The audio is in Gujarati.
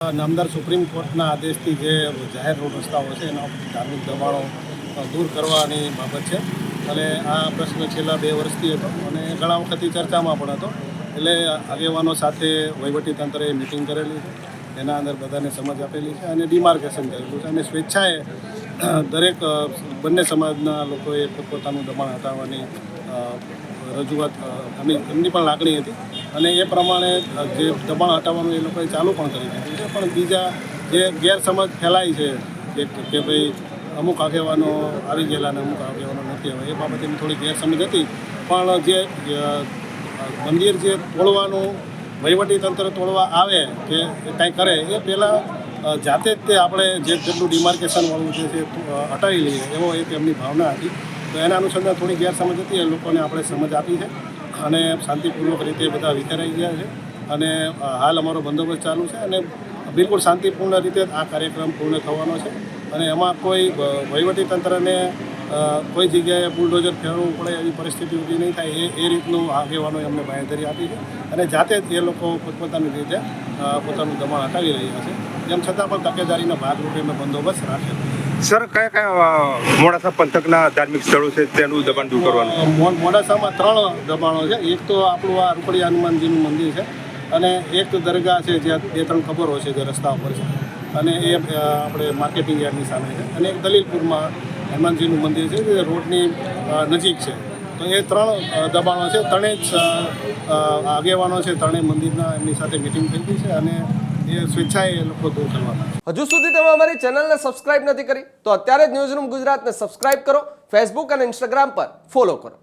નામદાર સુપ્રીમ કોર્ટના આદેશથી જે જાહેર રોડ રસ્તાઓ છે એના ધાર્મિક દબાણો દૂર કરવાની બાબત છે અને આ પ્રશ્ન છેલ્લા 2 વર્ષથી હતો અને ઘણા વખતથી ચર્ચામાં પણ હતો. એટલે આગેવાનો સાથે વહીવટીતંત્રએ મિટિંગ કરેલી છે, એના અંદર બધાને સમજ આપેલી છે અને ડિમાર્કેશન કરેલું છે અને સ્વેચ્છાએ દરેક બંને સમાજના લોકોએ પોતપોતાનું દબાણ હટાવવાની રજૂઆત એમની પણ લાગણી હતી અને એ પ્રમાણે જે દબાણ હટાવવાનું એ લોકોએ ચાલુ પણ કરી દીધું છે. પણ બીજા જે ગેરસમજ ફેલાય છે કે ભાઈ અમુક આગેવાનો આવી ગયેલા અને અમુક આગેવાનો નથી આવે, એ બાબતેની થોડી ગેરસમજ હતી. પણ જે મંદિર જે તોડવાનું વહીવટીતંત્ર તોડવા આવે કે કાંઈ કરે એ પહેલાં જાતે જ તે આપણે જે જેટલું ડિમાર્કેશનવાળું છે તે હટાવી લઈએ એવો એક એમની ભાવના હતી. તો એના અનુસંધાન થોડી ગેરસમજ હતી, એ લોકોને આપણે સમજ આપી છે અને શાંતિપૂર્વક રીતે બધા વિચારાઈ ગયા છે અને હાલ અમારો બંદોબસ્ત ચાલુ છે અને બિલકુલ શાંતિપૂર્ણ રીતે આ કાર્યક્રમ પૂર્ણ થવાનો છે અને એમાં કોઈ વહીવટીતંત્રને કોઈ જગ્યાએ બુલડોઝર ફેરવવું પડે એવી પરિસ્થિતિ ઊભી નહીં થાય એ રીતનું આગેવાનોએ અમને બાંહેધરી આપી છે અને જાતે જ એ લોકો પોતપોતાની રીતે પોતાનું દબાણ હટાવી રહ્યા છે. તેમ છતાં પણ તકેદારીના ભાગરૂપે અમે બંદોબસ્ત રાખેલો. સર, કયા મોડાસા પંથકના ધાર્મિક સ્થળો છે તેનું દબાણ દૂર કરવાનું? મોડાસામાં 3 દબાણો છે. એક તો આપણું આ રૂપડી હનુમાનજીનું મંદિર છે અને એક દરગાહ છે જ્યાં 2-3 ખબરો છે જે રસ્તા ઉપર છે અને એ આપણે માર્કેટિંગ યાર્ડની સામે છે અને એક દલીલપુરમાં હનુમાનજીનું મંદિર છે જે રોડની નજીક છે. તો એ 3 દબાણો છે. ત્રણેય જ આગેવાનો છે, ત્રણેય મંદિરના એમની સાથે મિટિંગ થઈ ગઈ છે અને એ સ્વેચ્છાએ એ લોકો દૂર કરવાના છે. હજુ સુધી તમે અમારી ચેનલને સબસ્ક્રાઇબ નથી કરી તો અત્યારે જ ન્યૂઝરૂમ ગુજરાતને સબસ્ક્રાઇબ કરો, ફેસબુક અને ઇન્સ્ટાગ્રામ પર ફોલો કરો.